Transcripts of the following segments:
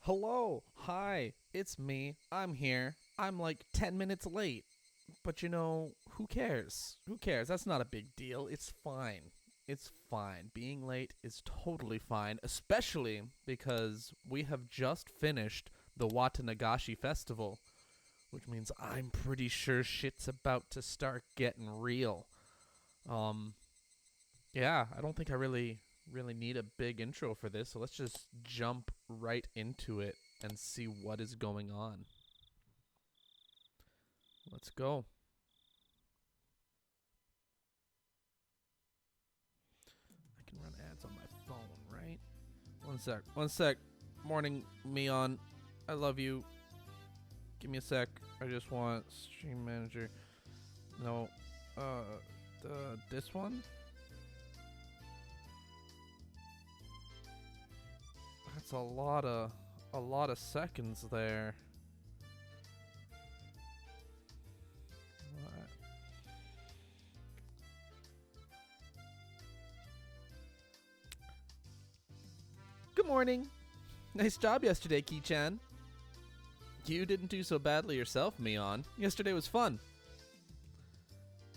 Hello, hi, it's me. I'm here. I'm like 10 minutes late. But who cares? Who cares? That's not a big deal. It's fine. It's fine. Being late is totally fine, especially because we have just finished the Watanagashi festival, which means I'm pretty sure shit's about to start getting real. Um, yeah, I don't think I really need a big intro for this, so let's just jump right into it and see what is going on. Let's go. I can run ads on my phone, right? One sec. Morning, Mion. I love you. Give me a sec. I just want stream manager. No, this one? That's a lot of seconds there. What? Good morning. Nice job yesterday, Ki-chan. You didn't do so badly yourself, Mion. Yesterday was fun.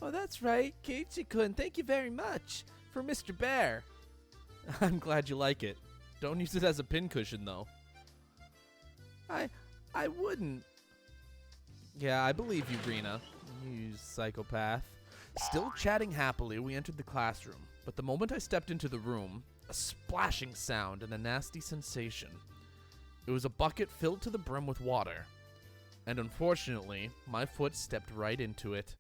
Oh, that's right, Keiichi-kun. Thank you very much for Mr. Bear. I'm glad you like it. Don't use it as a pincushion, though. I wouldn't. Yeah, I believe you, Rena. You psychopath. Still chatting happily, we entered the classroom. But the moment I stepped into the room, a splashing sound and a nasty sensation. It was a bucket filled to the brim with water. And unfortunately, my foot stepped right into it.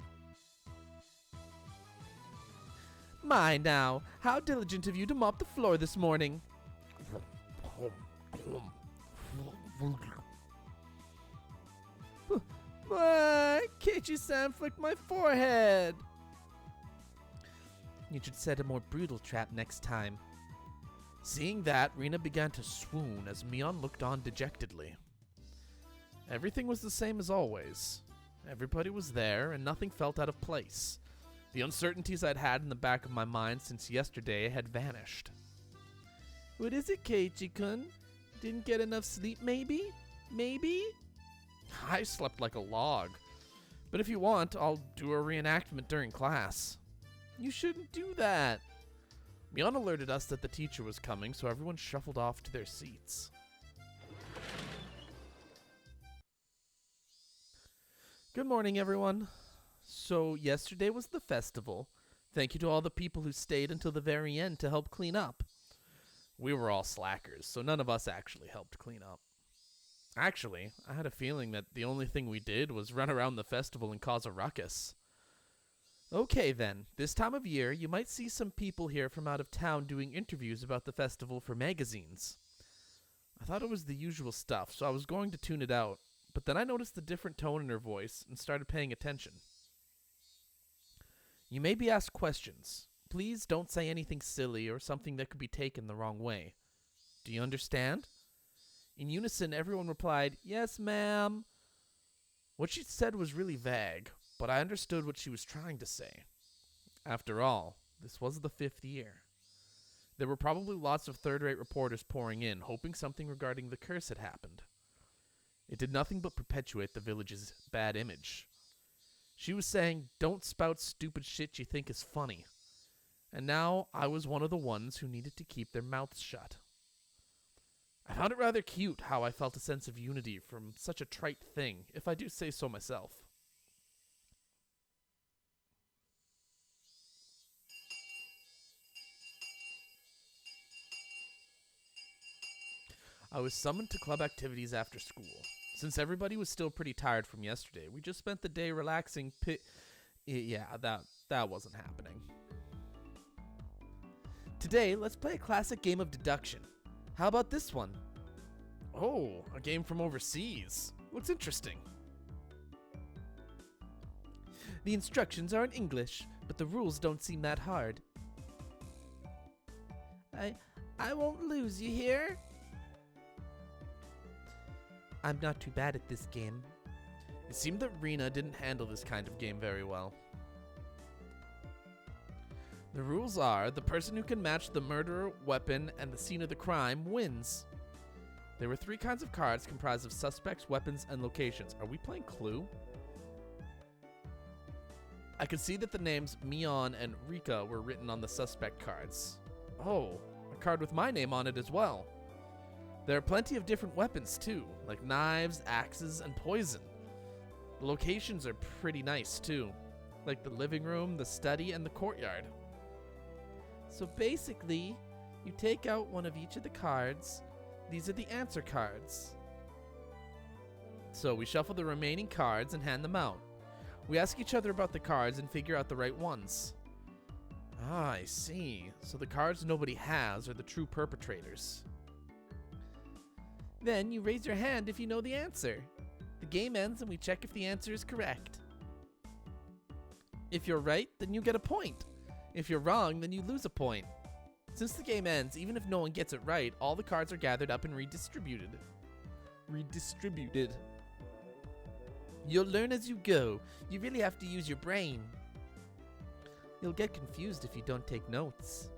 My now, how diligent of you to mop the floor this morning. Keiichi-san flicked my forehead. You should set a more brutal trap next time. Seeing that, Rena began to swoon as Mion looked on dejectedly. Everything was the same as always. Everybody was there, and nothing felt out of place. The uncertainties I'd had in the back of my mind since yesterday had vanished. What is it, Keiichi-kun? Didn't get enough sleep, maybe? Maybe? I slept like a log. But if you want, I'll do a reenactment during class. You shouldn't do that. Mion alerted us that the teacher was coming, so everyone shuffled off to their seats. Good morning, everyone. So, yesterday was the festival. Thank you to all the people who stayed until the very end to help clean up. We were all slackers, so none of us actually helped clean up. Actually, I had a feeling that the only thing we did was run around the festival and cause a ruckus. Okay then, this time of year, you might see some people here from out of town doing interviews about the festival for magazines. I thought it was the usual stuff, so I was going to tune it out, but then I noticed the different tone in her voice and started paying attention. You may be asked questions. Please don't say anything silly or something that could be taken the wrong way. Do you understand? In unison, everyone replied, "Yes, ma'am." What she said was really vague, but I understood what she was trying to say. After all, this was the 5th year. There were probably lots of third-rate reporters pouring in, hoping something regarding the curse had happened. It did nothing but perpetuate the village's bad image. She was saying, don't spout stupid shit you think is funny. And now I was one of the ones who needed to keep their mouths shut. I found it rather cute how I felt a sense of unity from such a trite thing, if I do say so myself. I was summoned to club activities after school. Since everybody was still pretty tired from yesterday, we just spent the day relaxing. Yeah, that wasn't happening. Today, let's play a classic game of deduction. How about this one? Oh, a game from overseas. Looks interesting. The instructions are in English, but the rules don't seem that hard. I won't lose, you hear? I'm not too bad at this game. It seemed that Rena didn't handle this kind of game very well. The rules are, the person who can match the murderer, weapon, and the scene of the crime wins. There were 3 kinds of cards comprised of suspects, weapons, and locations. Are we playing Clue? I could see that the names Mion and Rika were written on the suspect cards. Oh, a card with my name on it as well. There are plenty of different weapons too, like knives, axes, and poison. The locations are pretty nice too, like the living room, the study, and the courtyard. So basically, you take out one of each of the cards. These are the answer cards. So we shuffle the remaining cards and hand them out. We ask each other about the cards and figure out the right ones. Ah, I see. So the cards nobody has are the true perpetrators. Then you raise your hand if you know the answer. The game ends and we check if the answer is correct. If you're right, then you get a point. If you're wrong, then you lose a point. Since the game ends, even if no one gets it right, all the cards are gathered up and redistributed. You'll learn as you go. You really have to use your brain. You'll get confused if you don't take notes.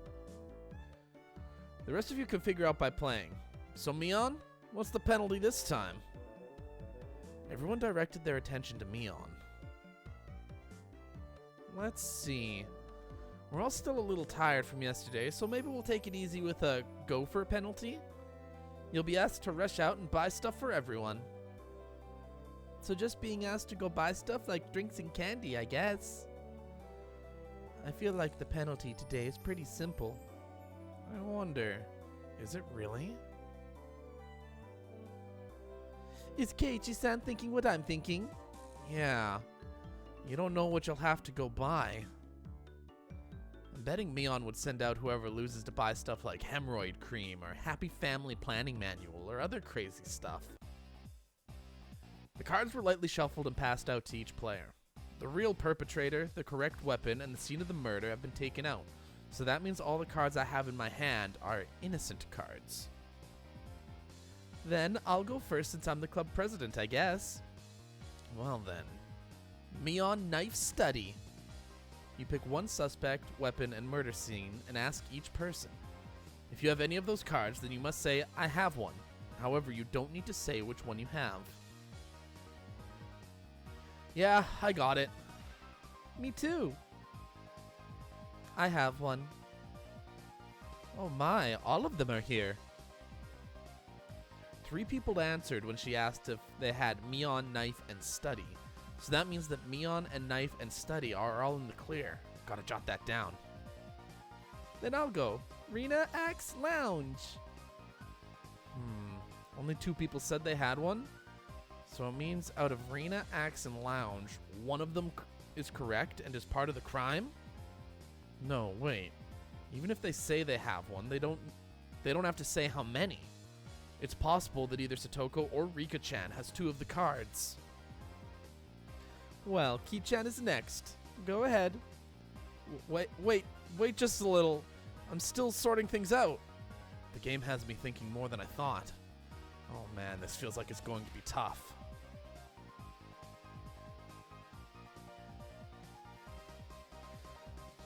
The rest of you can figure out by playing. So Mion, what's the penalty this time? Everyone directed their attention to Mion. Let's see. We're all still a little tired from yesterday, so maybe we'll take it easy with a gopher penalty. You'll be asked to rush out and buy stuff for everyone. So just being asked to go buy stuff like drinks and candy, I guess. I feel like the penalty today is pretty simple. I wonder, is it really? Is Keiichi-san thinking what I'm thinking? Yeah. You don't know what you'll have to go buy. I'm betting Mion would send out whoever loses to buy stuff like hemorrhoid cream or happy family planning manual or other crazy stuff. The cards were lightly shuffled and passed out to each player. The real perpetrator, the correct weapon, and the scene of the murder have been taken out, so that means all the cards I have in my hand are innocent cards. Then I'll go first since I'm the club president, I guess. Well then. Mion Knife Study. You pick one suspect, weapon, and murder scene and ask each person. If you have any of those cards, then you must say, I have one. However, you don't need to say which one you have. Yeah, I got it. Me too. I have one. Oh my, all of them are here. 3 people answered when she asked if they had Mion, Knife, and Study. So that means that Mion and Knife and Study are all in the clear. Gotta jot that down. Then I'll go. Rina, Axe, Lounge. Only 2 people said they had one? So it means out of Rina, Axe, and Lounge, one of them is correct and is part of the crime? No, wait. Even if they say they have one, they don't have to say how many. It's possible that either Satoko or Rika-chan has 2 of the cards. Well, Ki-chan is next. Go ahead. Wait just a little. I'm still sorting things out. The game has me thinking more than I thought. Oh man, this feels like it's going to be tough.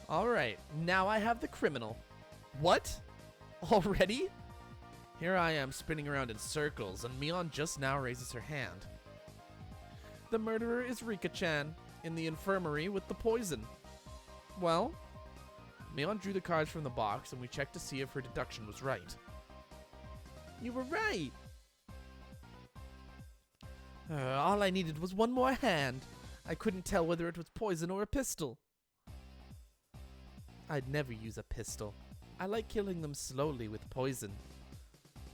Alright, now I have the criminal. What? Already? Here I am spinning around in circles, and Mion just now raises her hand. The murderer is Rika-chan, in the infirmary with the poison. Well? Mion drew the cards from the box, and we checked to see if her deduction was right. You were right! All I needed was one more hand. I couldn't tell whether it was poison or a pistol. I'd never use a pistol. I like killing them slowly with poison.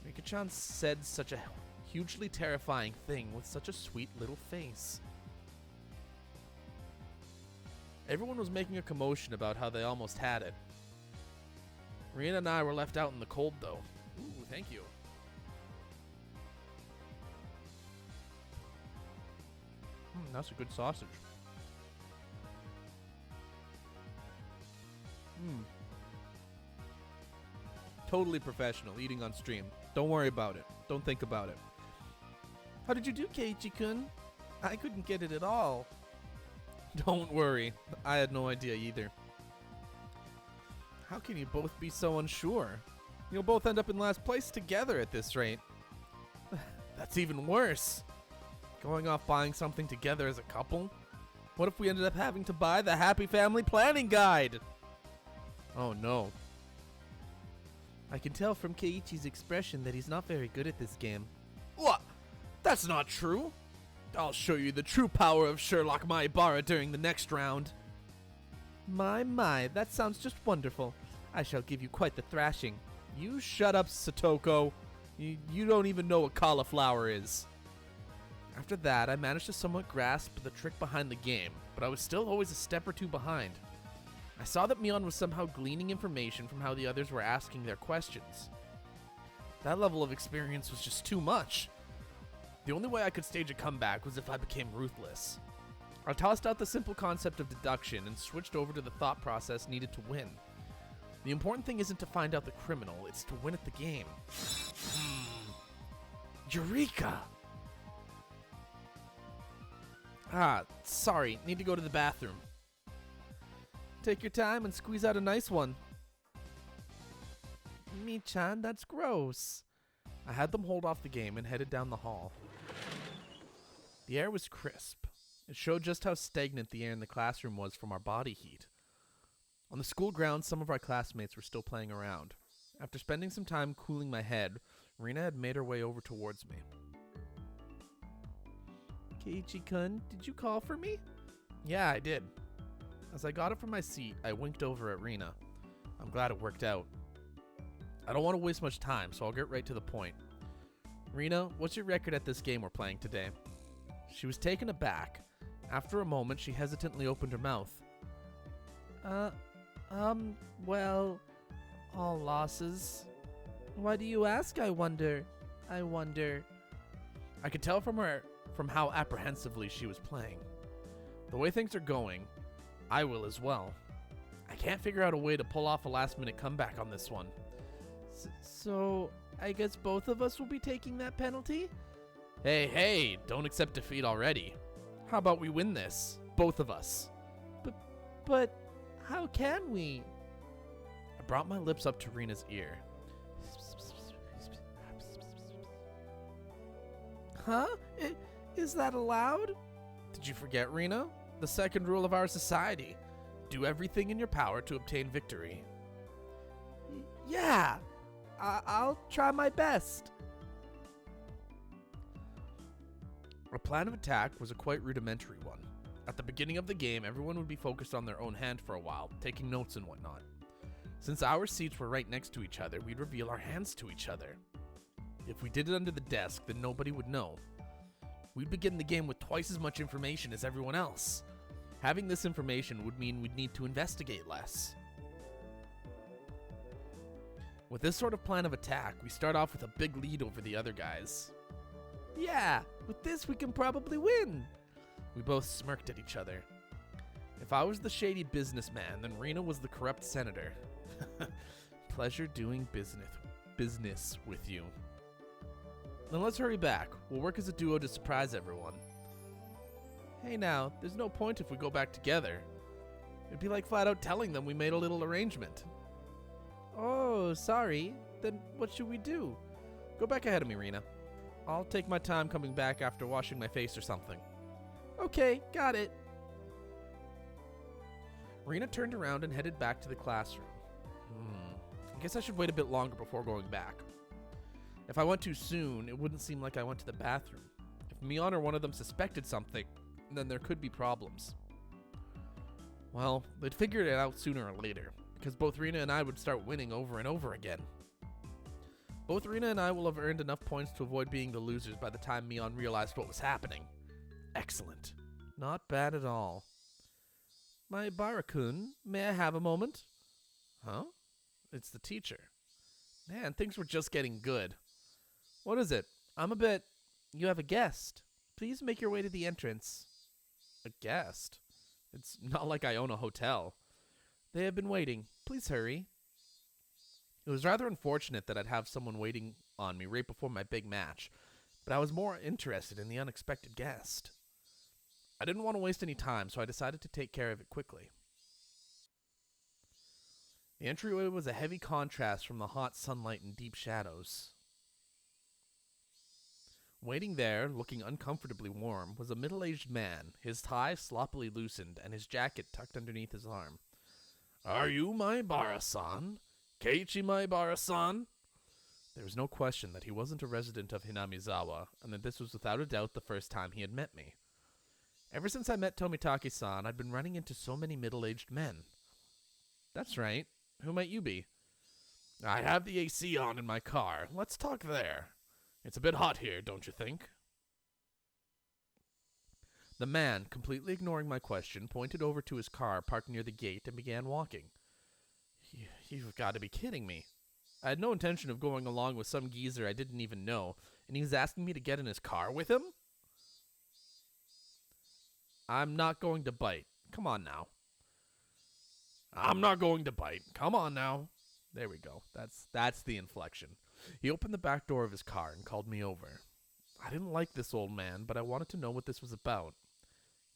Rika-chan said such a hugely terrifying thing with such a sweet little face. Everyone was making a commotion about how they almost had it. Rina and I were left out in the cold though. Ooh, thank you. That's a good sausage. Totally professional, eating on stream. Don't worry about it. Don't think about it. How did you do, Keiichi-kun? I couldn't get it at all. Don't worry. I had no idea either. How can you both be so unsure? You'll both end up in last place together at this rate. That's even worse. Going off buying something together as a couple? What if we ended up having to buy the Happy Family Planning Guide? Oh no. I can tell from Keiichi's expression that he's not very good at this game. What? That's not true. I'll show you the true power of Sherlock Maibara during the next round. My, that sounds just wonderful. I shall give you quite the thrashing. You shut up, Satoko. You don't even know what cauliflower is. After that, I managed to somewhat grasp the trick behind the game, but I was still always a step or two behind. I saw that Mion was somehow gleaning information from how the others were asking their questions. That level of experience was just too much. The only way I could stage a comeback was if I became ruthless. I tossed out the simple concept of deduction and switched over to the thought process needed to win. The important thing isn't to find out the criminal, it's to win at the game. Eureka! Sorry, need to go to the bathroom. Take your time and squeeze out a nice one. Mi-chan, that's gross. I had them hold off the game and headed down the hall. The air was crisp. It showed just how stagnant the air in the classroom was from our body heat. On the school grounds, some of our classmates were still playing around. After spending some time cooling my head, Rina had made her way over towards me. Keiichi-kun, did you call for me? Yeah, I did. As I got up from my seat, I winked over at Rina. I'm glad it worked out. I don't want to waste much time, so I'll get right to the point. Rina, what's your record at this game we're playing today? She was taken aback. After a moment, she hesitantly opened her mouth. Well, all losses. Why do you ask, I wonder? I could tell from how apprehensively she was playing. The way things are going, I will as well. I can't figure out a way to pull off a last-minute comeback on this one. So, I guess both of us will be taking that penalty? Hey, don't accept defeat already. How about we win this? Both of us. But how can we? I brought my lips up to Rina's ear. Huh? Is that allowed? Did you forget, Rina? The second rule of our society. Do everything in your power to obtain victory. Yeah, I'll try my best. Our plan of attack was a quite rudimentary one. At the beginning of the game, everyone would be focused on their own hand for a while, taking notes and whatnot. Since our seats were right next to each other, we'd reveal our hands to each other. If we did it under the desk, then nobody would know. We'd begin the game with twice as much information as everyone else. Having this information would mean we'd need to investigate less. With this sort of plan of attack, we start off with a big lead over the other guys. Yeah, with this we can probably win. We both smirked at each other. If I was the shady businessman, then Rina was the corrupt senator. Pleasure doing business with you. Then let's hurry back. We'll work as a duo to surprise everyone. Hey now, there's no point if we go back together. It'd be like flat out telling them we made a little arrangement. Oh, sorry. Then what should we do? Go back ahead of me, Rina. I'll take my time coming back after washing my face or something. Okay, got it. Rina turned around and headed back to the classroom. I guess I should wait a bit longer before going back. If I went too soon, it wouldn't seem like I went to the bathroom. If Mion or one of them suspected something, then there could be problems. Well, they'd figure it out sooner or later, because both Rina and I would start winning over and over again. Both Rina and I will have earned enough points to avoid being the losers by the time Mion realized what was happening. Excellent. Not bad at all. Maibara-kun, may I have a moment? Huh? It's the teacher. Man, things were just getting good. What is it? You have a guest. Please make your way to the entrance. A guest? It's not like I own a hotel. They have been waiting. Please hurry. It was rather unfortunate that I'd have someone waiting on me right before my big match, but I was more interested in the unexpected guest. I didn't want to waste any time, so I decided to take care of it quickly. The entryway was a heavy contrast from the hot sunlight and deep shadows. Waiting there, looking uncomfortably warm, was a middle-aged man, his tie sloppily loosened and his jacket tucked underneath his arm. "Are you Maibara-san? Keiichi Maibara-san?" There was no question that he wasn't a resident of Hinamizawa, and that this was without a doubt the first time he had met me. Ever since I met Tomitaki-san, I'd been running into so many middle-aged men. "That's right. Who might you be?" "I have the AC on in my car. Let's talk there. It's a bit hot here, don't you think?" The man, completely ignoring my question, pointed over to his car parked near the gate and began walking. You've got to be kidding me. I had no intention of going along with some geezer I didn't even know, and he was asking me to get in his car with him? "I'm not going to bite. Come on now." "I'm not going to bite. Come on now." There we go. That's the inflection. He opened the back door of his car and called me over. I didn't like this old man, but I wanted to know what this was about.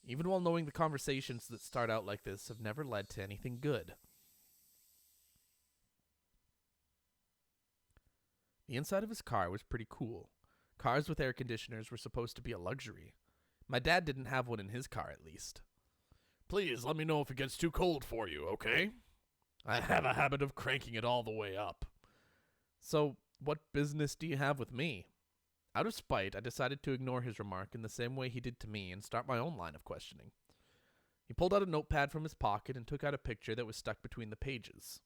Even while knowing the conversations that start out like this have never led to anything good. The inside of his car was pretty cool. Cars with air conditioners were supposed to be a luxury. My dad didn't have one in his car, at least. "Please let me know if it gets too cold for you, okay? I have a habit of cranking it all the way up." "So, what business do you have with me?" Out of spite, I decided to ignore his remark in the same way he did to me and start my own line of questioning. He pulled out a notepad from his pocket and took out a picture that was stuck between the pages.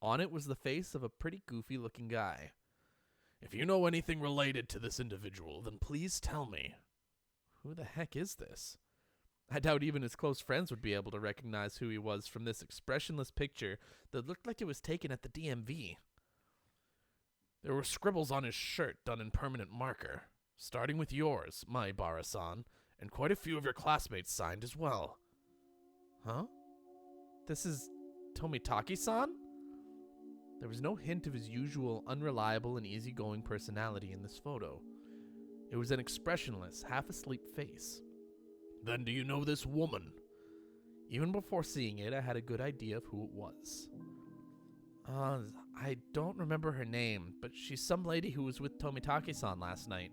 On it was the face of a pretty goofy-looking guy. "If you know anything related to this individual, then please tell me." Who the heck is this? I doubt even his close friends would be able to recognize who he was from this expressionless picture that looked like it was taken at the DMV. There were scribbles on his shirt done in permanent marker, starting with yours, Maibara-san, and quite a few of your classmates signed as well. Huh? This is Tomitaki-san? There was no hint of his usual unreliable and easygoing personality in this photo. It was an expressionless, half-asleep face. "Then do you know this woman?" Even before seeing it, I had a good idea of who it was. I don't remember her name, but she's some lady who was with Tomitaki-san last night.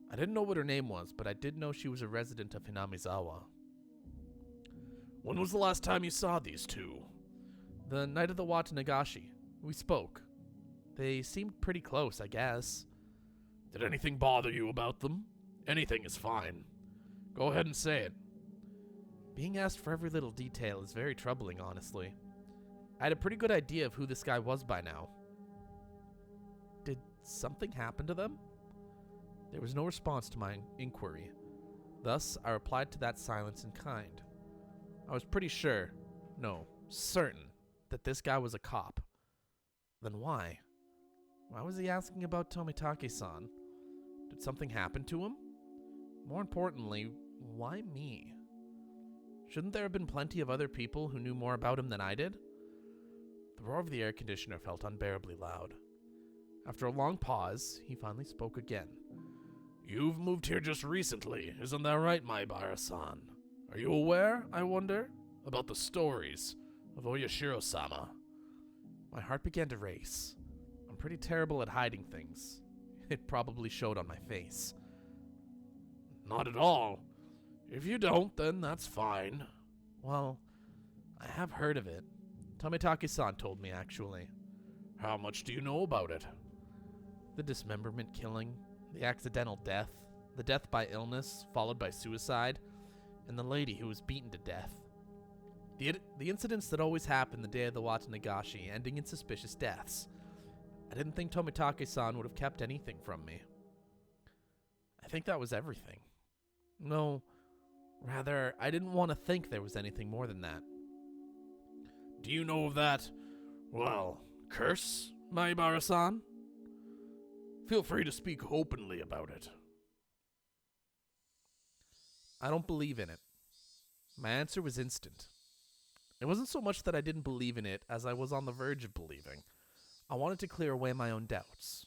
I didn't know what her name was, but I did know she was a resident of Hinamizawa. "When was the last time you saw these two?" "The night of the Watanagashi. We spoke. They seemed pretty close, I guess." "Did anything bother you about them? Anything is fine. Go ahead and say it." Being asked for every little detail is very troubling, honestly. I had a pretty good idea of who this guy was by now. Did something happen to them? There was no response to my inquiry. Thus, I replied to that silence in kind. I was pretty sure, no, certain, that this guy was a cop. Then why? Why was he asking about Tomitaki-san? Did something happen to him? More importantly, why me? Shouldn't there have been plenty of other people who knew more about him than I did? The roar of the air conditioner felt unbearably loud. After a long pause, he finally spoke again. "You've moved here just recently, isn't that right, Maibara-san? Are you aware, I wonder, about the stories of Oyashiro-sama?" My heart began to race. I'm pretty terrible at hiding things. It probably showed on my face. "Not at all. If you don't, then that's fine." "Well, I have heard of it. Tomitaki-san told me, actually." "How much do you know about it?" "The dismemberment killing, the accidental death, the death by illness, followed by suicide, and the lady who was beaten to death. The incidents that always happen the day of the Watanagashi, ending in suspicious deaths. I didn't think Tomitaki-san would have kept anything from me. I think that was everything. No, rather, I didn't want to think there was anything more than that." "Do you know of that, well, curse, Maibara-san? Feel free to speak openly about it." "I don't believe in it." My answer was instant. It wasn't so much that I didn't believe in it as I was on the verge of believing. I wanted to clear away my own doubts.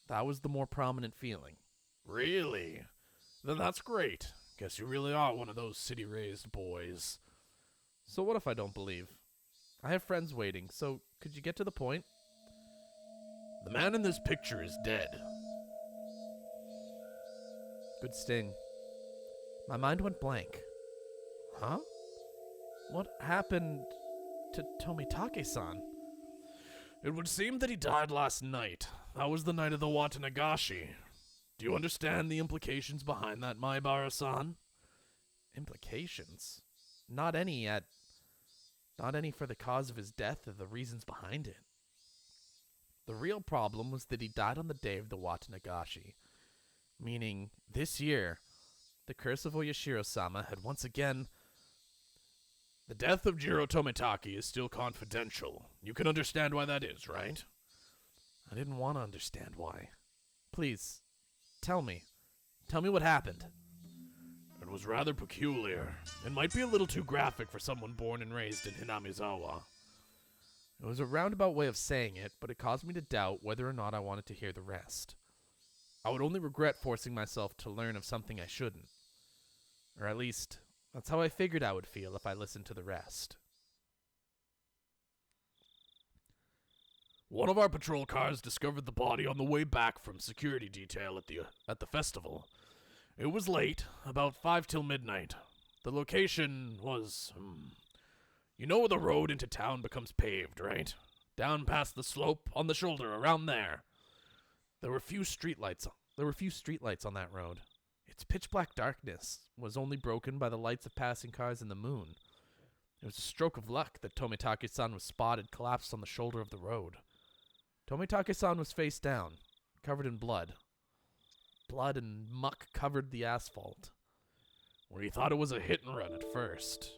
That was the more prominent feeling. "Really? Then that's great. Guess you really are one of those city-raised boys." "So what if I don't believe? I have friends waiting, so could you get to the point?" "The man in this picture is dead. Good sting. My mind went blank. Huh? What happened to Tomitake-san? It would seem that he died last night. That was the night of the Watanagashi. Do you understand the implications behind that, Maibara-san? Implications? Not any yet. Not any for the cause of his death or the reasons behind it. The real problem was that he died on the day of the Watanagashi, meaning this year, the curse of Oyashiro-sama had once again... The death of Jiro Tomitake is still confidential. You can understand why that is, right? I didn't want to understand why. Please, tell me. Tell me what happened. It was rather peculiar. It might be a little too graphic for someone born and raised in Hinamizawa. It was a roundabout way of saying it, but it caused me to doubt whether or not I wanted to hear the rest. I would only regret forcing myself to learn of something I shouldn't. Or at least, that's how I figured I would feel if I listened to the rest. One of our patrol cars discovered the body on the way back from security detail at the festival. It was late, about 5 till midnight. The location was, you know where the road into town becomes paved, right? Down past the slope, on the shoulder, around there. There were few streetlights on that road. Its pitch-black darkness was only broken by the lights of passing cars and the moon. It was a stroke of luck that Tomitake-san was spotted collapsed on the shoulder of the road. Tomitake-san was face down, covered in blood. Blood and muck covered the asphalt. We thought it was a hit and run at first.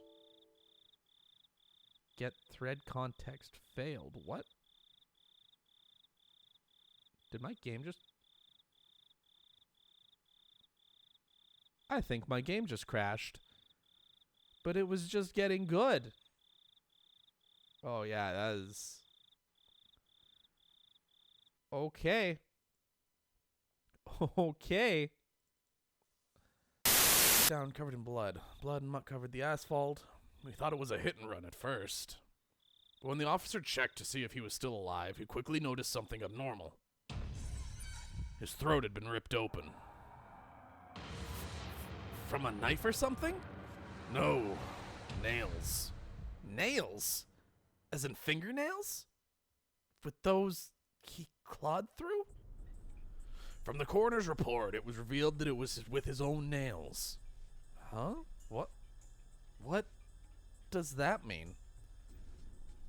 Get thread context failed. What? Did my game just... I think my game just crashed. But it was just getting good. Oh yeah, that is... Okay. Okay. Down, covered in blood. Blood and muck covered the asphalt. We thought it was a hit and run at first. But when the officer checked to see if he was still alive, he quickly noticed something abnormal. His throat had been ripped open. From a knife or something? No. Nails. Nails? As in fingernails? With those he clawed through? From the coroner's report, it was revealed that it was with his own nails. Huh? What does that mean?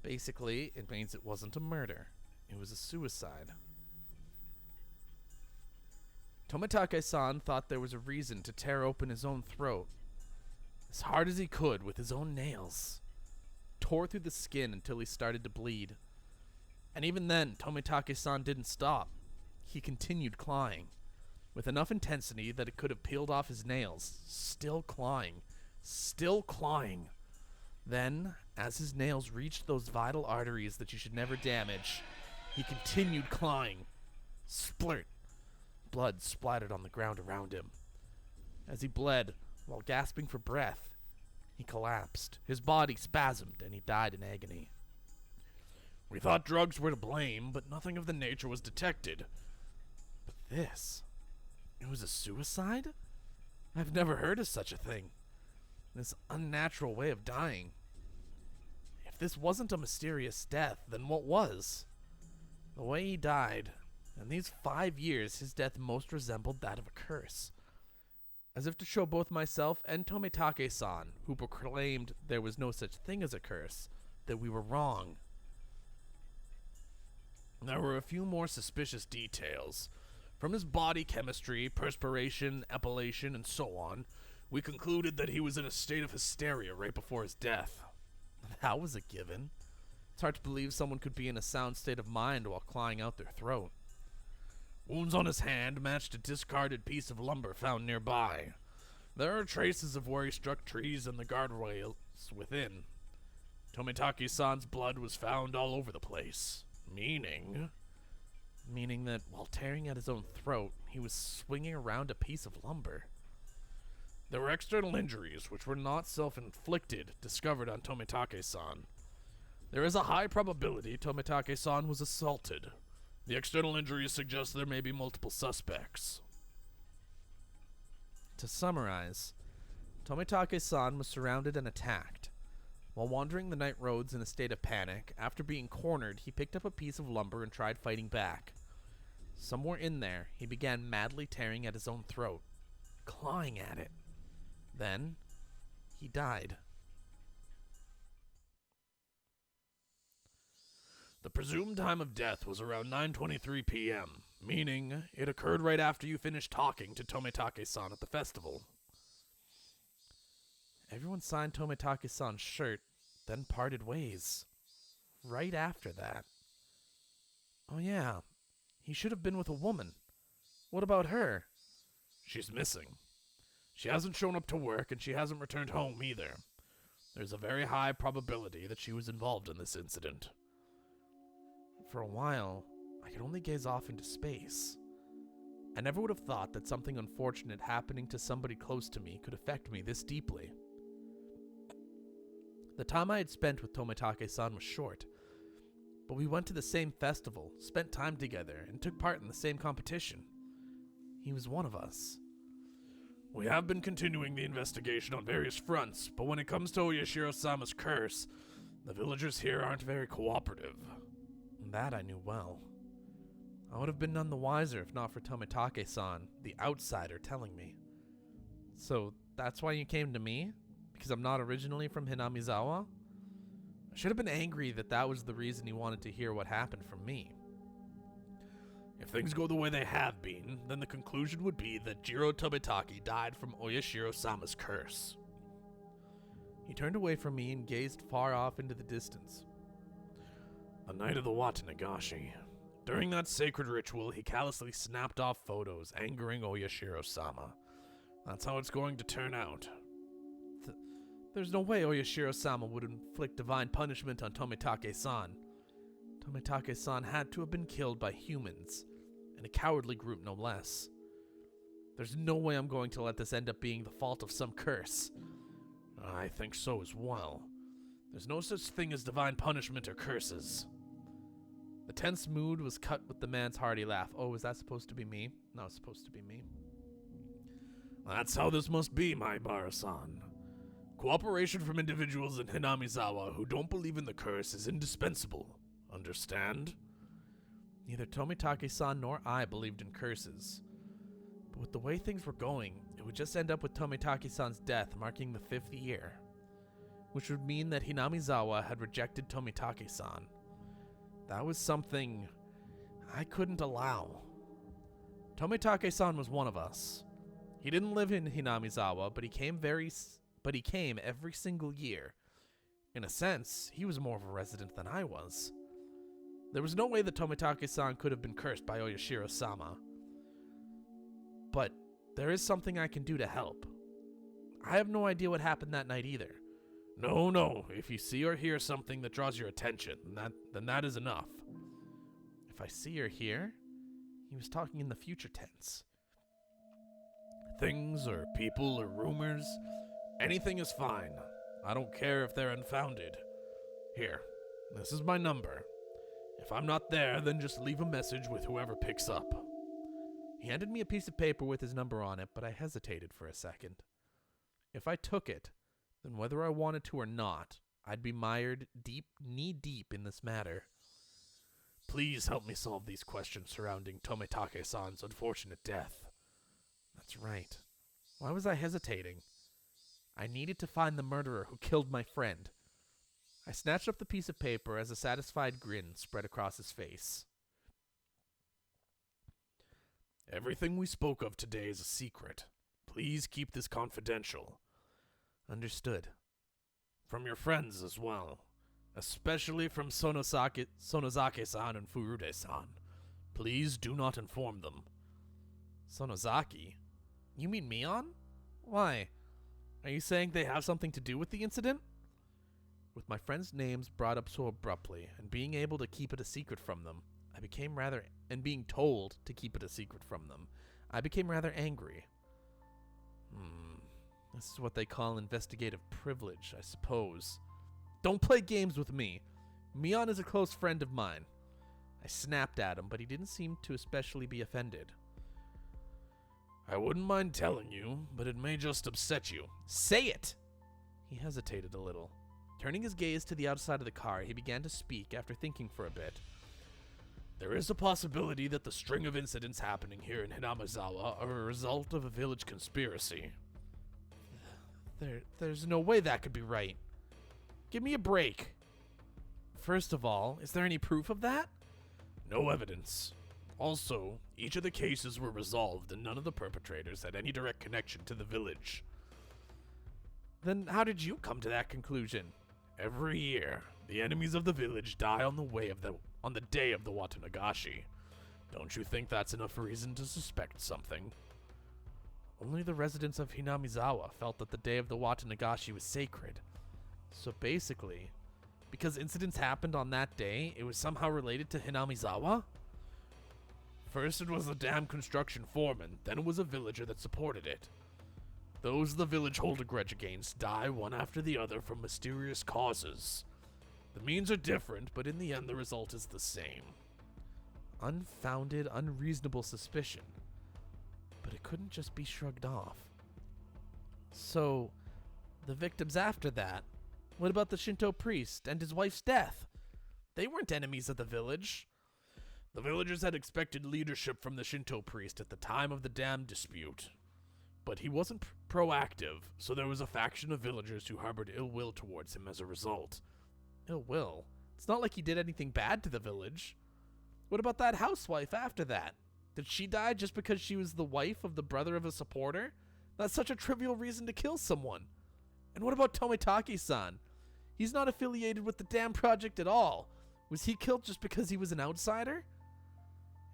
Basically, it means it wasn't a murder. It was a suicide. Tomitake-san thought there was a reason to tear open his own throat. As hard as he could with his own nails. Tore through the skin until he started to bleed. And even then, Tomitake-san didn't stop. He continued clawing, with enough intensity that it could have peeled off his nails. Still clawing. Still clawing. Then, as his nails reached those vital arteries that you should never damage, he continued clawing. Splurt. Blood splattered on the ground around him. As he bled, while gasping for breath, he collapsed. His body spasmed, and he died in agony. We thought drugs were to blame, but nothing of the nature was detected. But this... it was a suicide? I've never heard of such a thing. This unnatural way of dying. If this wasn't a mysterious death, then what was? The way he died, in these 5 years, his death most resembled that of a curse. As if to show both myself and Tomitake-san, who proclaimed there was no such thing as a curse, that we were wrong. There were a few more suspicious details. From his body chemistry, perspiration, epilation, and so on, we concluded that he was in a state of hysteria right before his death. That was a given. It's hard to believe someone could be in a sound state of mind while clawing out their throat. Wounds on his hand matched a discarded piece of lumber found nearby. There are traces of where he struck trees and the guardrails within. Tomitake-san's blood was found all over the place, meaning that while tearing at his own throat, he was swinging around a piece of lumber. There were external injuries, which were not self-inflicted, discovered on Tomitake-san. There is a high probability Tomitake-san was assaulted. The external injuries suggest there may be multiple suspects. To summarize, Tomitake-san was surrounded and attacked. While wandering the night roads in a state of panic, after being cornered, he picked up a piece of lumber and tried fighting back. Somewhere in there, he began madly tearing at his own throat, clawing at it. Then, he died. The presumed time of death was around 9:23 p.m., meaning it occurred right after you finished talking to Tomitake-san at the festival. Everyone signed Tomitake-san's shirt, then parted ways. Right after that. Oh yeah, he should have been with a woman. What about her? She's missing. She hasn't shown up to work, and she hasn't returned home either. There's a very high probability that she was involved in this incident. For a while, I could only gaze off into space. I never would have thought that something unfortunate happening to somebody close to me could affect me this deeply. The time I had spent with Tomitake-san was short, but we went to the same festival, spent time together, and took part in the same competition. He was one of us. We have been continuing the investigation on various fronts, but when it comes to Oyashiro-sama's curse, the villagers here aren't very cooperative. That I knew well. I would have been none the wiser if not for Tomitake-san, the outsider, telling me. So that's why you came to me? Because I'm not originally from Hinamizawa? I should have been angry that was the reason he wanted to hear what happened from me. If things go the way they have been, then the conclusion would be that Jiro Tomitake died from Oyashiro-sama's curse. He turned away from me and gazed far off into the distance. The night of the Watanagashi. During that sacred ritual, he callously snapped off photos, angering Oyashiro-sama. That's how it's going to turn out. There's no way Oyashiro-sama would inflict divine punishment on Tomitake-san. Tomitake-san had to have been killed by humans, and a cowardly group no less. There's no way I'm going to let this end up being the fault of some curse. I think so as well. There's no such thing as divine punishment or curses. The tense mood was cut with the man's hearty laugh. Oh, was that supposed to be me? No, it's supposed to be me. That's how this must be, my Bara-san. Cooperation from individuals in Hinamizawa who don't believe in the curse is indispensable. Understand? Neither Tomitake-san nor I believed in curses. But with the way things were going, it would just end up with Tomitake-san's death marking the 5th year. Which would mean that Hinamizawa had rejected Tomitake-san. That was something I couldn't allow. Tomitake-san was one of us. He didn't live in Hinamizawa, but he came every single year. In a sense, he was more of a resident than I was. There was no way that Tomitake-san could have been cursed by Oyashiro-sama. But there is something I can do to help. I have no idea what happened that night either. No. If you see or hear something that draws your attention, then that is enough. If I see or hear? He was talking in the future tense. Things or people or rumors, anything is fine. I don't care if they're unfounded. Here, this is my number. If I'm not there, then just leave a message with whoever picks up. He handed me a piece of paper with his number on it, but I hesitated for a second. If I took it, then whether I wanted to or not, I'd be mired knee-deep in this matter. Please help me solve these questions surrounding Tomitake-san's unfortunate death. That's right. Why was I hesitating? I needed to find the murderer who killed my friend. I snatched up the piece of paper as a satisfied grin spread across his face. Everything we spoke of today is a secret. Please keep this confidential. Understood. From your friends as well. Especially from Sonozake-san and Furude-san. Please do not inform them. Sonozaki? You mean Mion? Why? Are you saying they have something to do with the incident? With my friends' names brought up so abruptly, and being able to keep it a secret from them, being told to keep it a secret from them, I became rather angry. This is what they call investigative privilege, I suppose. Don't play games with me. Mion is a close friend of mine. I snapped at him, but he didn't seem to especially be offended. I wouldn't mind telling you, but it may just upset you. Say it! He hesitated a little. Turning his gaze to the outside of the car, he began to speak after thinking for a bit. There is a possibility that the string of incidents happening here in Hinamizawa are a result of a village conspiracy. There's no way that could be right. Give me a break. First of all, is there any proof of that? No evidence. Also, each of the cases were resolved and none of the perpetrators had any direct connection to the village. Then how did you come to that conclusion? Every year, the enemies of the village die on the day of the Watanagashi. Don't you think that's enough reason to suspect something? Only the residents of Hinamizawa felt that the day of the Watanagashi was sacred. So basically, because incidents happened on that day, it was somehow related to Hinamizawa? First it was the dam construction foreman, then it was a villager that supported it. Those the village hold a grudge against die one after the other from mysterious causes. The means are different, but in the end the result is the same. Unfounded, unreasonable suspicion. But it couldn't just be shrugged off. So, the victims after that, what about the Shinto priest and his wife's death? They weren't enemies of the village. The villagers had expected leadership from the Shinto priest at the time of the dam dispute. But he wasn't proactive, so there was a faction of villagers who harbored ill will towards him as a result. Ill will? It's not like he did anything bad to the village. What about that housewife after that? Did she die just because she was the wife of the brother of a supporter? That's such a trivial reason to kill someone. And what about Tomitaki-san? He's not affiliated with the dam project at all. Was he killed just because he was an outsider?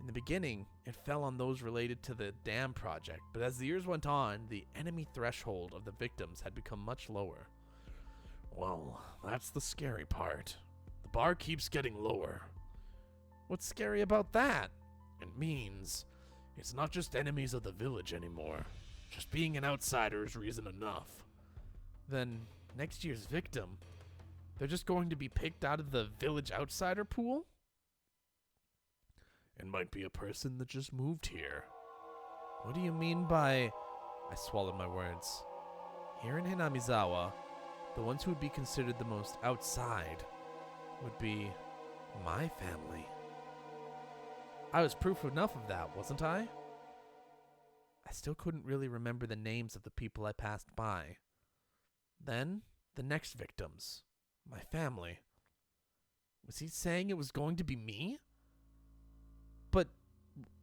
In the beginning, it fell on those related to the dam project, but as the years went on, the enemy threshold of the victims had become much lower. Well, that's the scary part. The bar keeps getting lower. What's scary about that? It means it's not just enemies of the village anymore. Just being an outsider is reason enough. Then, next year's victim, they're just going to be picked out of the village outsider pool? It might be a person that just moved here. What do you mean by... I swallowed my words. Here in Hinamizawa, the ones who would be considered the most outside would be my family. I was proof enough of that, wasn't I? I still couldn't really remember the names of the people I passed by. Then, the next victims. My family. Was he saying it was going to be me? But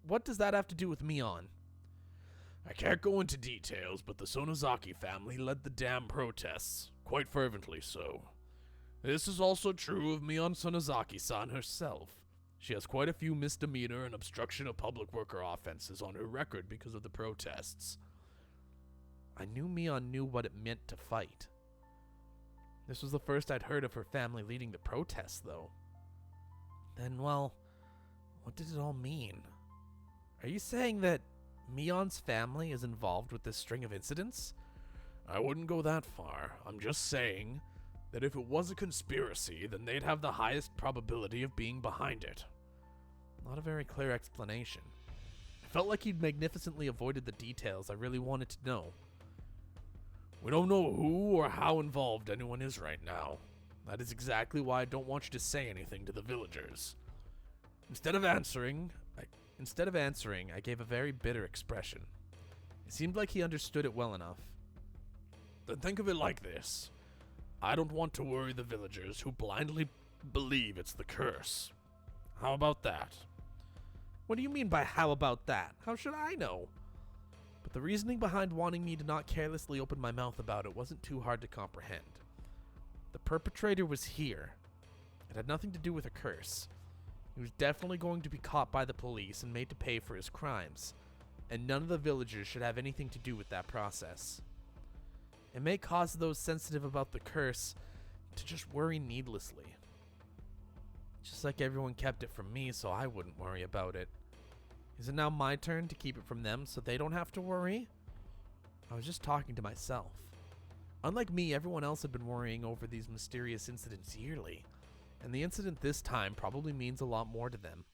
what does that have to do with Mion? I can't go into details, but the Sonozaki family led the dam protests, quite fervently so. This is also true of Mion Sonozaki-san herself. She has quite a few misdemeanor and obstruction of public worker offenses on her record because of the protests. I knew Mion knew what it meant to fight. This was the first I'd heard of her family leading the protests, though. Then, well, what did it all mean? Are you saying that Mion's family is involved with this string of incidents? I wouldn't go that far. I'm just saying that if it was a conspiracy, then they'd have the highest probability of being behind it. Not a very clear explanation. I felt like he'd magnificently avoided the details I really wanted to know. We don't know who or how involved anyone is right now. That is exactly why I don't want you to say anything to the villagers. Instead of answering, I gave a very bitter expression. It seemed like he understood it well enough. Then think of it like this. I don't want to worry the villagers who blindly believe it's the curse. How about that? What do you mean by how about that? How should I know? But the reasoning behind wanting me to not carelessly open my mouth about it wasn't too hard to comprehend. The perpetrator was here. It had nothing to do with a curse. He was definitely going to be caught by the police and made to pay for his crimes, and none of the villagers should have anything to do with that process. It may cause those sensitive about the curse to just worry needlessly. Just like everyone kept it from me so I wouldn't worry about it. Is it now my turn to keep it from them so they don't have to worry? I was just talking to myself. Unlike me, everyone else had been worrying over these mysterious incidents yearly, and the incident this time probably means a lot more to them.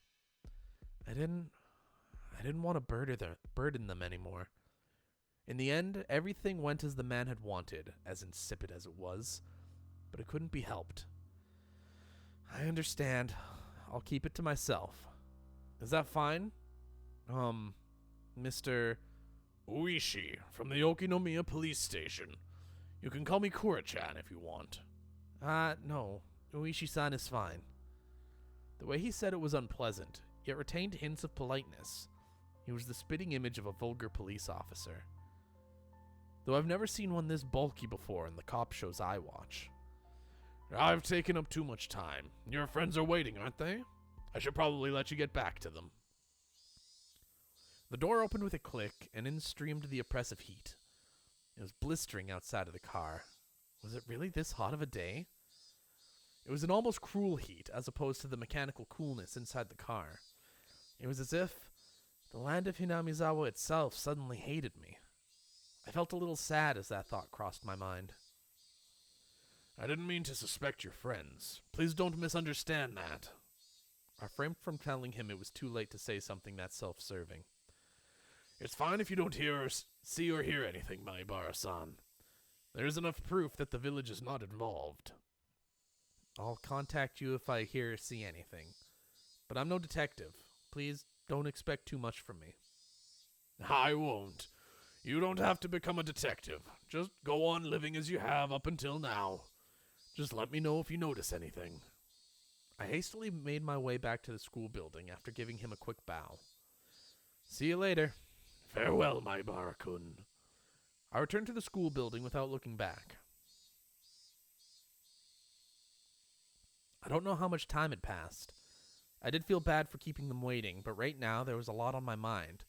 I didn't want to burden them anymore. In the end, everything went as the man had wanted, as insipid as it was, but it couldn't be helped. I understand. I'll keep it to myself. Is that fine? Mr. Uishi, from the Okinomiya police station. You can call me Kura-chan if you want. No. Uishi-san is fine. The way he said it was unpleasant, yet retained hints of politeness. He was the spitting image of a vulgar police officer. Though I've never seen one this bulky before in the cop shows I watch. I've taken up too much time. Your friends are waiting, aren't they? I should probably let you get back to them. The door opened with a click, and in streamed the oppressive heat. It was blistering outside of the car. Was it really this hot of a day? It was an almost cruel heat, as opposed to the mechanical coolness inside the car. It was as if the land of Hinamizawa itself suddenly hated me. I felt a little sad as that thought crossed my mind. I didn't mean to suspect your friends. Please don't misunderstand that. I refrained from telling him it was too late to say something that self-serving. It's fine if you don't hear or see or hear anything, Maibara-san. There is enough proof that the village is not involved. I'll contact you if I hear or see anything. But I'm no detective. Please don't expect too much from me. I won't. You don't have to become a detective. Just go on living as you have up until now. Just let me know if you notice anything. I hastily made my way back to the school building after giving him a quick bow. See you later. Farewell, Maibara-kun. I returned to the school building without looking back. I don't know how much time had passed. I did feel bad for keeping them waiting, but right now there was a lot on my mind.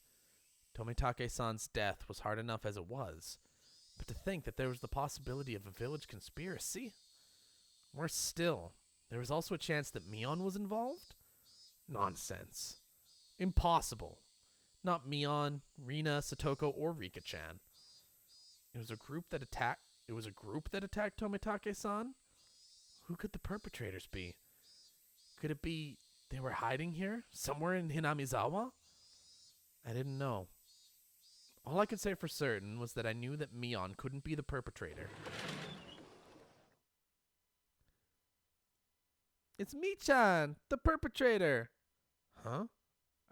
Tomitake-san's death was hard enough as it was, but to think that there was the possibility of a village conspiracy? Worse still, there was also a chance that Mion was involved? Nonsense. Impossible. Not Mion, Rina, Satoko, or Rika-chan. It was a group that attacked Tomitake-san? Who could the perpetrators be? Could it be they were hiding here, somewhere in Hinamizawa? I didn't know. All I could say for certain was that I knew that Mion couldn't be the perpetrator. It's Mi-chan, the perpetrator! Huh?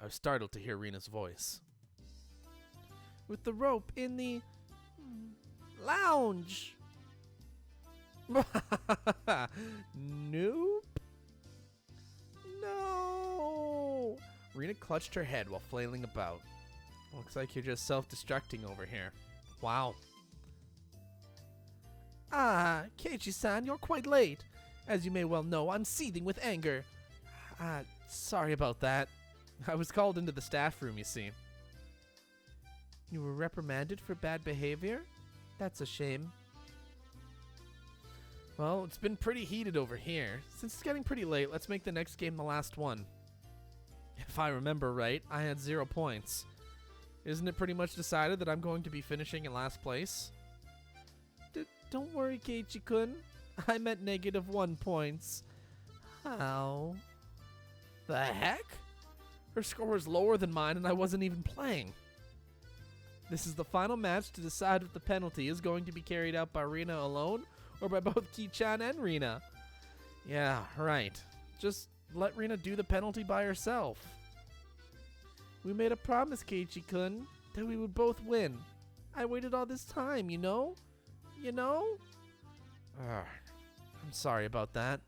I was startled to hear Rina's voice. With the rope in the lounge! Nope. No! Rina clutched her head while flailing about. Looks like you're just self-destructing over here. Wow. Ah, Keiichi-san, you're quite late. As you may well know, I'm seething with anger. Sorry about that. I was called into the staff room, you see. You were reprimanded for bad behavior? That's a shame. Well, it's been pretty heated over here. Since it's getting pretty late, let's make the next game the last one. If I remember right, I had 0 points. Isn't it pretty much decided that I'm going to be finishing in last place? Don't worry, Keiichi-kun. I meant -1 points. How? The heck? Her score was lower than mine and I wasn't even playing. This is the final match to decide if the penalty is going to be carried out by Rina alone or by both Ki-chan and Rina. Yeah, right. Just let Rina do the penalty by herself. We made a promise, Keiichi-kun, that we would both win. I waited all this time, you know? You know? I'm sorry about that.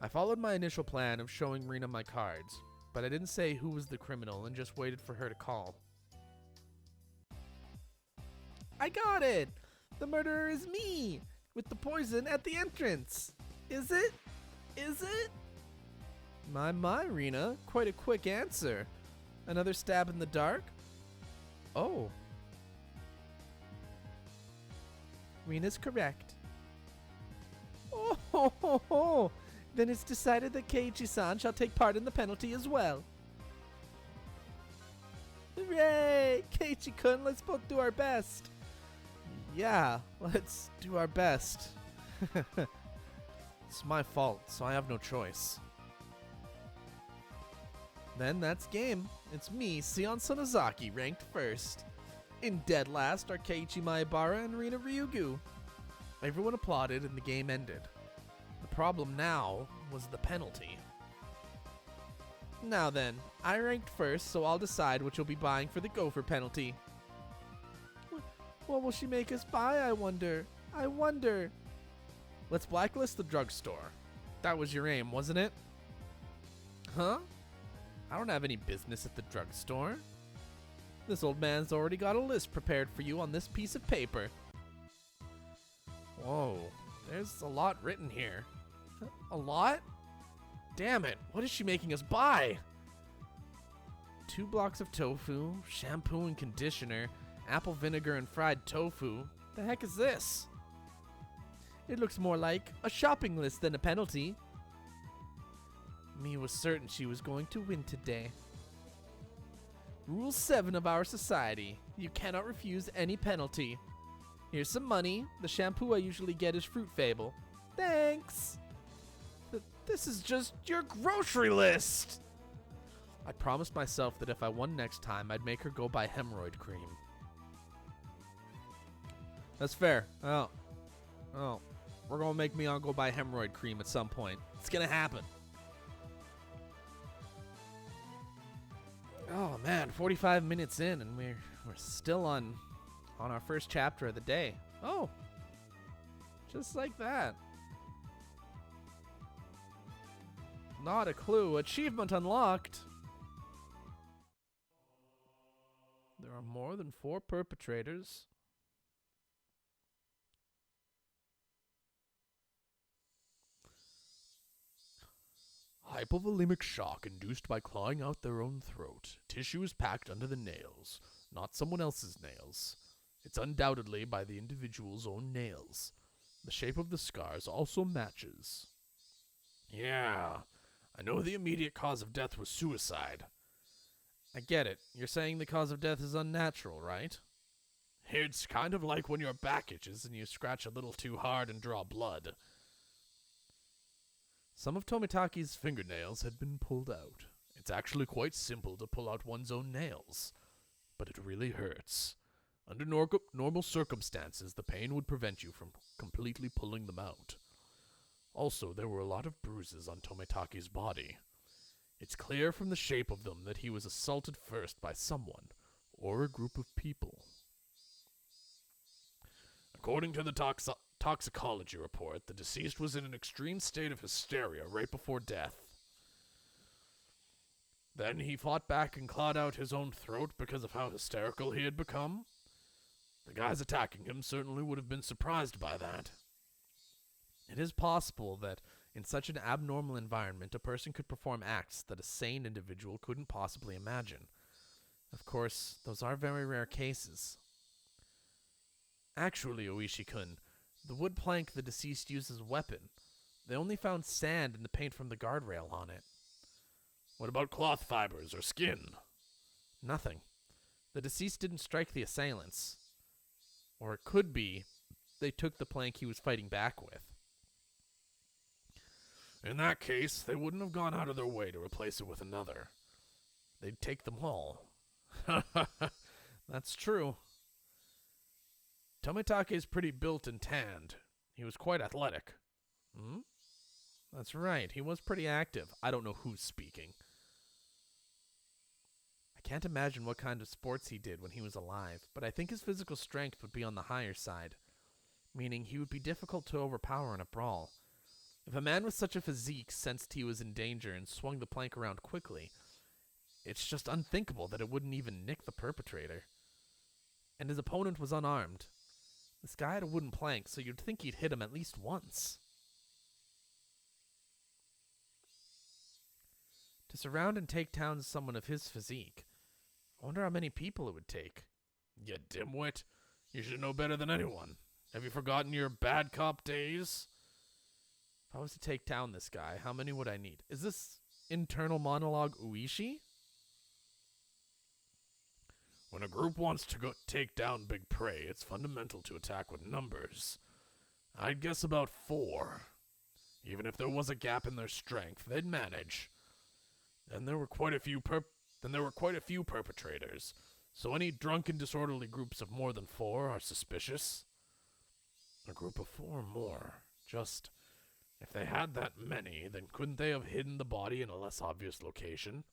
I followed my initial plan of showing Rina my cards, but I didn't say who was the criminal and just waited for her to call. I got it! The murderer is me! With the poison at the entrance! Is it? Is it? My, Rina. Quite a quick answer. Another stab in the dark? Oh. Rina's correct. Oh, ho, ho, ho. Then it's decided that Keiichi-san shall take part in the penalty as well. Hooray! Keiichi-kun, let's both do our best. Yeah, let's do our best. It's my fault, so I have no choice. Then that's game. It's me, Sion Sonozaki, ranked first. In dead last are Keiichi Maebara and Rina Ryugu. Everyone applauded and the game ended. The problem now was the penalty. Now then, I ranked first, so I'll decide what you'll be buying for the gopher penalty. What will she make us buy, I wonder? Let's blacklist the drugstore. That was your aim, wasn't it? Huh? I don't have any business at the drugstore. This old man's already got a list prepared for you on this piece of paper. Whoa, there's a lot written here. A lot? Damn it, what is she making us buy? 2 blocks of tofu, shampoo and conditioner, apple vinegar and fried tofu. The heck is this? It looks more like a shopping list than a penalty. Me was certain she was going to win today. Rule 7 of our society. You cannot refuse any penalty. Here's some money. The shampoo I usually get is Fruit Fable. Thanks. This is just your grocery list. I promised myself that if I won next time, I'd make her go buy hemorrhoid cream. That's fair. Oh. We're gonna make me go buy hemorrhoid cream at some point. It's gonna happen. Oh man, 45 minutes in and we're still on our first chapter of the day. Oh. Just like that. Not a clue. Achievement unlocked. There are more than 4 perpetrators. Hypovolemic shock induced by clawing out their own throat. Tissue is packed under the nails, not someone else's nails. It's undoubtedly by the individual's own nails. The shape of the scars also matches. Yeah, I know the immediate cause of death was suicide. I get it. You're saying the cause of death is unnatural, right? It's kind of like when your back itches and you scratch a little too hard and draw blood. Some of Tomitaki's fingernails had been pulled out. It's actually quite simple to pull out one's own nails, but it really hurts. Under normal circumstances, the pain would prevent you from completely pulling them out. Also, there were a lot of bruises on Tomitaki's body. It's clear from the shape of them that he was assaulted first by someone, or a group of people. According to the toxicology report, the deceased was in an extreme state of hysteria right before death. Then he fought back and clawed out his own throat because of how hysterical he had become. The guys attacking him certainly would have been surprised by that. It is possible that in such an abnormal environment, a person could perform acts that a sane individual couldn't possibly imagine. Of course, those are very rare cases. Actually, Oishi-kun, the wood plank the deceased used as a weapon. They only found sand and the paint from the guardrail on it. What about cloth fibers or skin? Nothing. The deceased didn't strike the assailants. Or it could be they took the plank he was fighting back with. In that case, they wouldn't have gone out of their way to replace it with another. They'd take them all. That's true. Tomitake is pretty built and tanned. He was quite athletic. That's right. He was pretty active. I don't know who's speaking. I can't imagine what kind of sports he did when he was alive, but I think his physical strength would be on the higher side, meaning he would be difficult to overpower in a brawl. If a man with such a physique sensed he was in danger and swung the plank around quickly, it's just unthinkable that it wouldn't even nick the perpetrator. And his opponent was unarmed. This guy had a wooden plank, so you'd think he'd hit him at least once. To surround and take down someone of his physique, I wonder how many people it would take. You dimwit. You should know better than anyone. Have you forgotten your bad cop days? If I was to take down this guy, how many would I need? Is this internal monologue Uishi? When a group wants to take down big prey, it's fundamental to attack with numbers. I'd guess about 4. Even if there was a gap in their strength, they'd manage. And there were quite a few perpetrators. So any drunken disorderly groups of more than 4 are suspicious? A group of 4 or more. Just, if they had that many, then couldn't they have hidden the body in a less obvious location?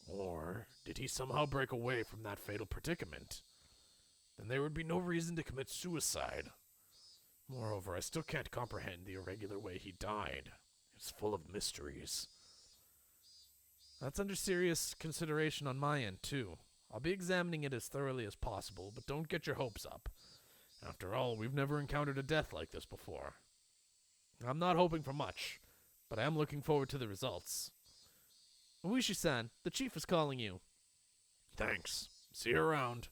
Or did he somehow break away from that fatal predicament? Then there would be no reason to commit suicide. Moreover, I still can't comprehend the irregular way he died. It's full of mysteries. That's under serious consideration on my end, too. I'll be examining it as thoroughly as possible, but don't get your hopes up. After all, we've never encountered a death like this before. I'm not hoping for much, but I am looking forward to the results. Uishi-san, the chief is calling you. Thanks. See you around.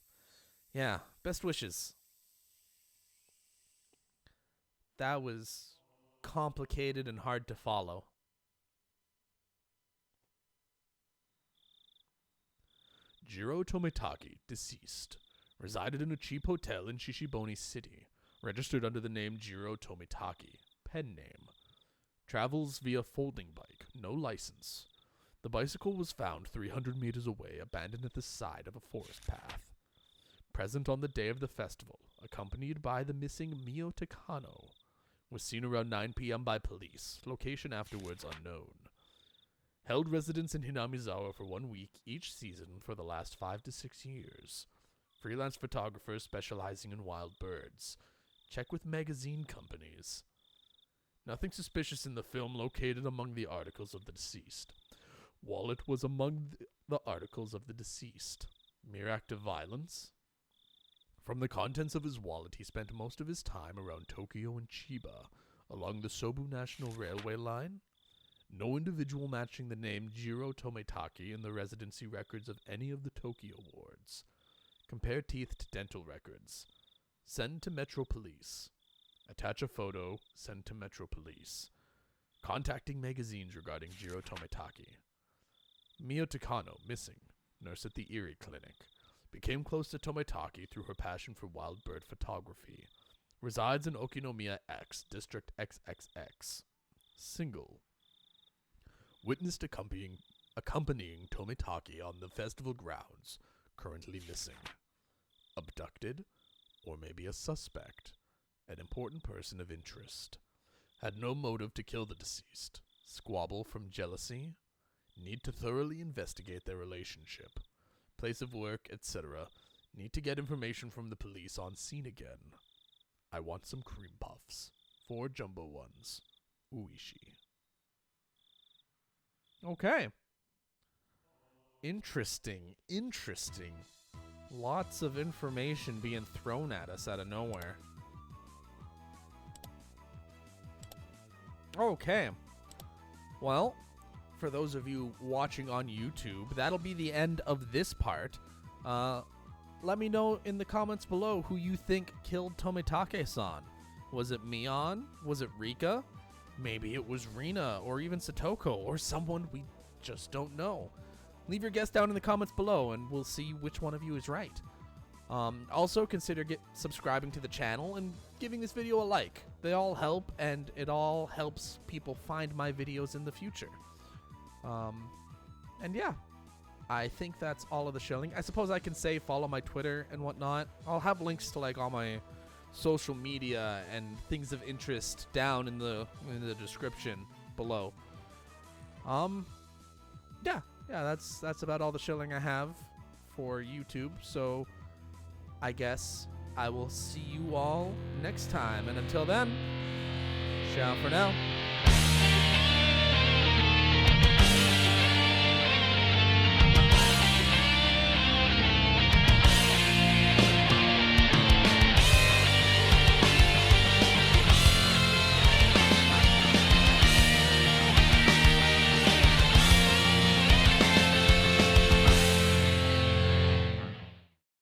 Yeah, best wishes. That was complicated and hard to follow. Jiro Tomitaki, deceased. Resided in a cheap hotel in Shishibone City. Registered under the name Jiro Tomitaki. Pen name. Travels via folding bike. No license. The bicycle was found 300 meters away, abandoned at the side of a forest path. Present on the day of the festival, accompanied by the missing Mio Takano. Was seen around 9 p.m. by police. Location afterwards unknown. Held residence in Hinamizawa for 1 week each season for the last 5 to 6 years. Freelance photographer specializing in wild birds. Check with magazine companies. Nothing suspicious in the film located among the articles of the deceased. Wallet was among the articles of the deceased. Mere act of violence? From the contents of his wallet, he spent most of his time around Tokyo and Chiba, along the Sobu National Railway line. No individual matching the name Jiro Tomitaki in the residency records of any of the Tokyo wards. Compare teeth to dental records. Send to Metro Police. Attach a photo. Send to Metro Police. Contacting magazines regarding Jiro Tomitaki. Mio Takano, missing. Nurse at the Erie Clinic. Became close to Tomitaki through her passion for wild bird photography. Resides in Okinomiya X, District XXX. Single. Witnessed accompanying Tomitaki on the festival grounds. Currently missing. Abducted, or maybe a suspect. An important person of interest. Had no motive to kill the deceased. Squabble from jealousy. Need to thoroughly investigate their relationship. Place of work, etc. Need to get information from the police on scene again. I want some cream puffs. 4 jumbo ones. Uishi. Okay. Interesting. Lots of information being thrown at us out of nowhere. Okay. Well, for those of you watching on YouTube, that'll be the end of this part. Let me know in the comments below who you think killed Tomitake-san. Was it Mion? Was it Rika? Maybe it was Rina, or even Satoko, or someone we just don't know. Leave your guess down in the comments below, and we'll see which one of you is right. Also, consider subscribing to the channel and giving this video a like. They all help, and it all helps people find my videos in the future. And yeah, I think that's all of the shilling. I suppose I can say follow my Twitter and whatnot. I'll have links to like all my social media and things of interest down in the description below. Yeah, that's about all the shilling I have for YouTube. So I guess I will see you all next time, and until then, ciao for now.